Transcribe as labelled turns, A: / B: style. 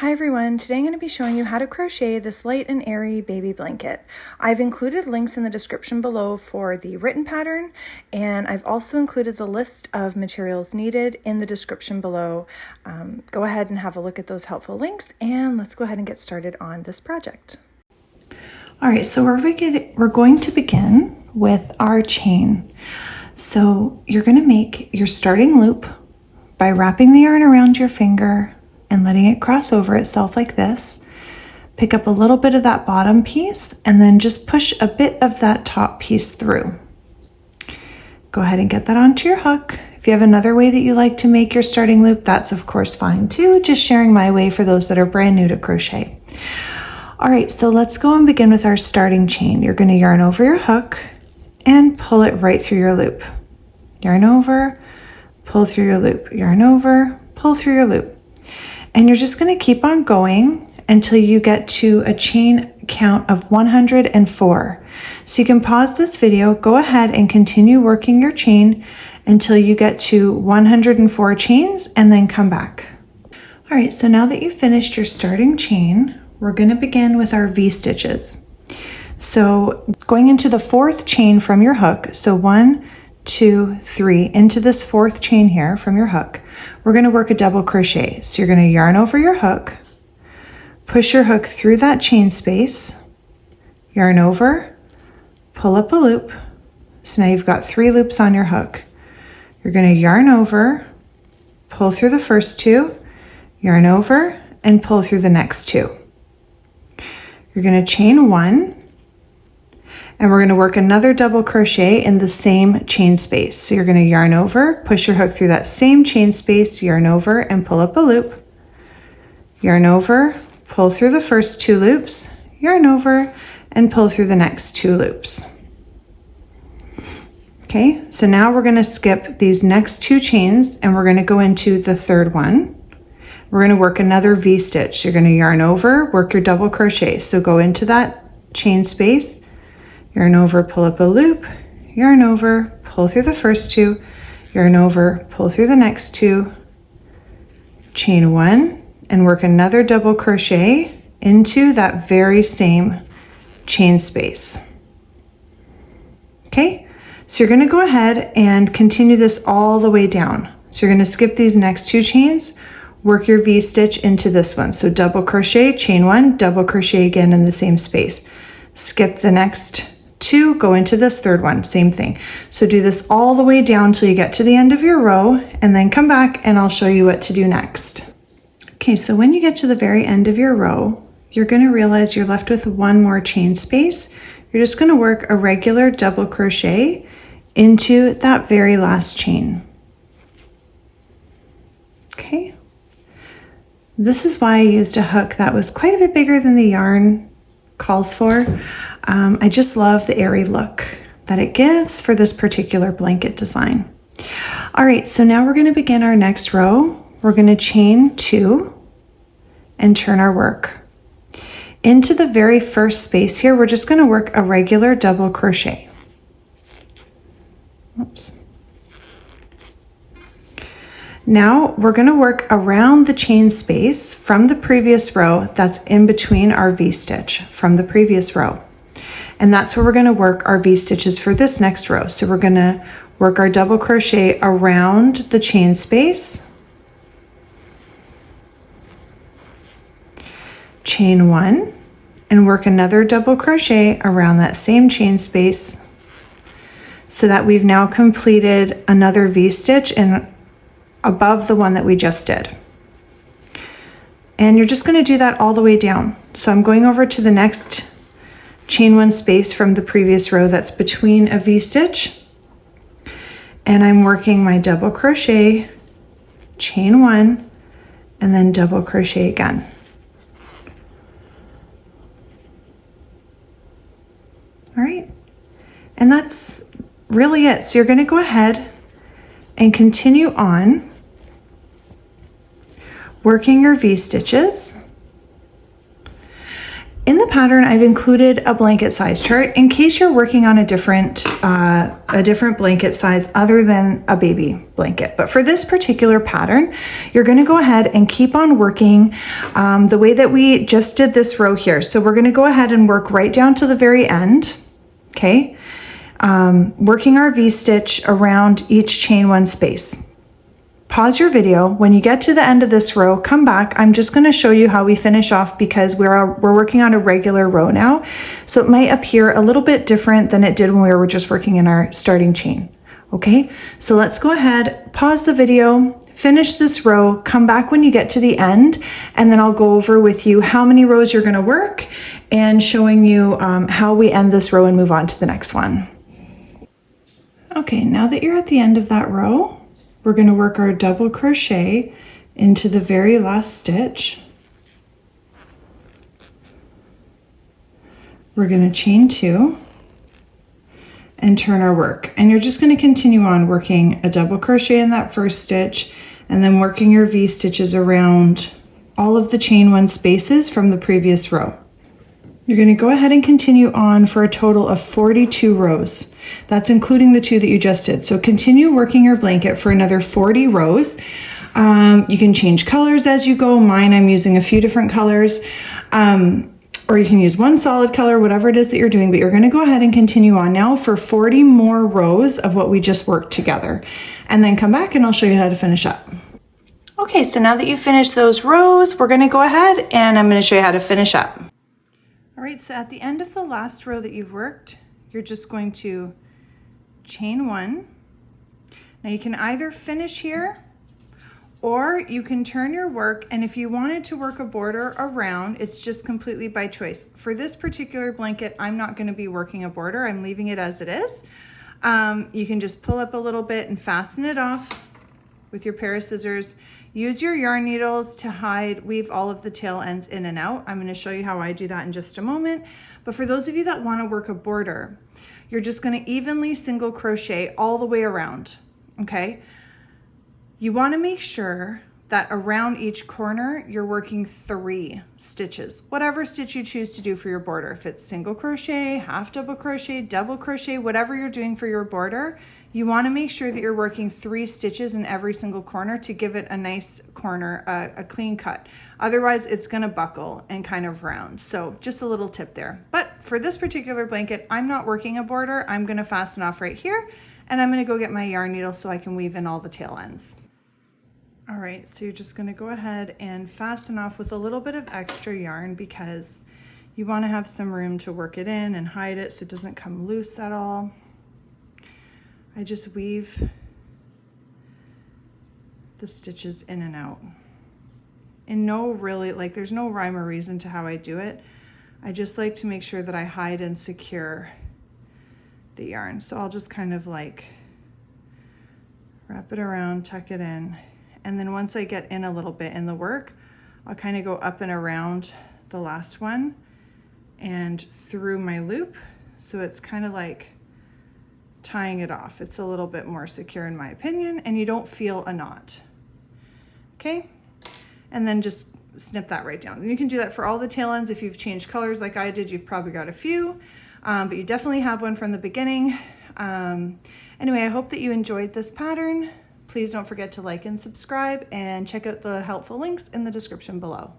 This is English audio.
A: Hi everyone, today I'm going to be showing you how to crochet this light and airy baby blanket. I've included links in the description below for the written pattern, and I've also included the list of materials needed in the description below. Go ahead and have a look at those helpful links, and let's go ahead and get started on this project. All right, so we're going to begin with our chain. So you're going to make your starting loop by wrapping the yarn around your finger and letting it cross over itself like this. Pick up a little bit of that bottom piece and then just push a bit of that top piece through. Go ahead and get that onto your hook. If you have another way that you like to make your starting loop, that's of course fine too. Just sharing my way for those that are brand new to crochet. All right, so let's go and begin with our starting chain. You're going to yarn over your hook and pull it right through your loop. Yarn over, pull through your loop. Yarn over, pull through your loop. And you're just going to keep on going until you get to a chain count of 104. So you can pause this video, go ahead and continue working your chain until you get to 104 chains and then come back. All right, so now that you've finished your starting chain, we're going to begin with our V-stitches. So going into the fourth chain from your hook, so 1, 2, 3, into this fourth chain here from your hook, we're going to work a double crochet. So you're going to yarn over your hook, push your hook through that chain space, yarn over, pull up a loop. So now you've got 3 loops on your hook. You're going to yarn over, pull through the first 2, yarn over, and pull through the next 2. You're going to chain 1, and we're going to work another double crochet in the same chain space. So you're going to yarn over, push your hook through that same chain space, yarn over and pull up a loop. Yarn over, pull through the first 2 loops, yarn over and pull through the next 2 loops. Okay, so now we're going to skip these next 2 chains and we're going to go into the third one. We're going to work another V-stitch. You're going to yarn over, work your double crochet. So go into that chain space, yarn over, pull up a loop, yarn over, pull through the first 2, yarn over, pull through the next 2, chain 1, and work another double crochet into that very same chain space. Okay, so you're going to go ahead and continue this all the way down. So you're going to skip these next 2 chains, work your V-stitch into this one. So double crochet, chain 1, double crochet again in the same space. Skip the next 2, go into this third one, same thing. So do this all the way down till you get to the end of your row and then come back and I'll show you what to do next. Okay, so when you get to the very end of your row, you're going to realize you're left with 1 more chain space. You're just going to work a regular double crochet into that very last chain. Okay, this is why I used a hook that was quite a bit bigger than the yarn calls for. I just love the airy look that it gives for this particular blanket design. All right, so now we're going to begin our next row. We're going to chain 2 and turn our work. Into the very first space here, we're just going to work a regular double crochet. Oops. Now we're going to work around the chain space from the previous row that's in between our V-stitch from the previous row. And that's where we're going to work our V-stitches for this next row. So we're going to work our double crochet around the chain space, chain 1, and work another double crochet around that same chain space so that we've now completed another V-stitch and above the one that we just did. And you're just going to do that all the way down. So I'm going over to the next chain 1 space from the previous row that's between a V-stitch, and I'm working my double crochet, chain 1, and then double crochet again. All right, and that's really it. So you're going to go ahead and continue on working your V-stitches. In the pattern, I've included a blanket size chart in case you're working on a different blanket size other than a baby blanket. But for this particular pattern, you're going to go ahead and keep on working the way that we just did this row here. So we're going to go ahead and work right down to the very end, okay? Working our V-stitch around each chain one space. Pause your video. When you get to the end of this row, come back. I'm just going to show you how we finish off because we're working on a regular row now. So it might appear a little bit different than it did when we were just working in our starting chain. Okay, so let's go ahead, pause the video, finish this row, come back when you get to the end, and then I'll go over with you how many rows you're going to work and showing you how we end this row and move on to the next one. Okay, now that you're at the end of that row, we're going to work our double crochet into the very last stitch. We're going to chain 2 and turn our work. And you're just going to continue on working a double crochet in that first stitch and then working your V stitches around all of the chain 1 spaces from the previous row. You're going to go ahead and continue on for a total of 42 rows. That's including the 2 that you just did. So continue working your blanket for another 40 rows. You can change colors as you go. Mine, I'm using a few different colors. Or you can use one solid color, whatever it is that you're doing, but you're going to go ahead and continue on now for 40 more rows of what we just worked together. And then come back and I'll show you how to finish up. Okay, so now that you've finished those rows, we're going to go ahead and I'm going to show you how to finish up. All right, so at the end of the last row that you've worked, you're just going to chain 1. Now you can either finish here or you can turn your work, and if you wanted to work a border around, it's just completely by choice. For this particular blanket, I'm not going to be working a border. I'm leaving it as it is. You can just pull up a little bit and fasten it off with your pair of scissors. Use your yarn needles to weave all of the tail ends in and out. I'm going to show you how I do that in just a moment. But for those of you that want to work a border, you're just going to evenly single crochet all the way around, okay? You want to make sure that around each corner, you're working 3 stitches, whatever stitch you choose to do for your border. If it's single crochet, half double crochet, double crochet, whatever you're doing for your border, you want to make sure that you're working 3 stitches in every single corner to give it a nice corner, a clean cut. Otherwise, it's going to buckle and kind of round. So just a little tip there. But for this particular blanket, I'm not working a border. I'm going to fasten off right here, and I'm going to go get my yarn needle so I can weave in all the tail ends. All right, so you're just going to go ahead and fasten off with a little bit of extra yarn because you want to have some room to work it in and hide it so it doesn't come loose at all. I just weave the stitches in and out. And there's no rhyme or reason to how I do it. I just like to make sure that I hide and secure the yarn. So I'll just kind of like wrap it around, tuck it in. And then once I get in a little bit in the work, I'll kind of go up and around the last one and through my loop. So it's kind of like tying it off. It's a little bit more secure in my opinion, and you don't feel a knot. Okay, and then just snip that right down. And you can do that for all the tail ends. If you've changed colors like I did, you've probably got a few, but you definitely have one from the beginning. Anyway, I hope that you enjoyed this pattern. Please don't forget to like and subscribe and check out the helpful links in the description below.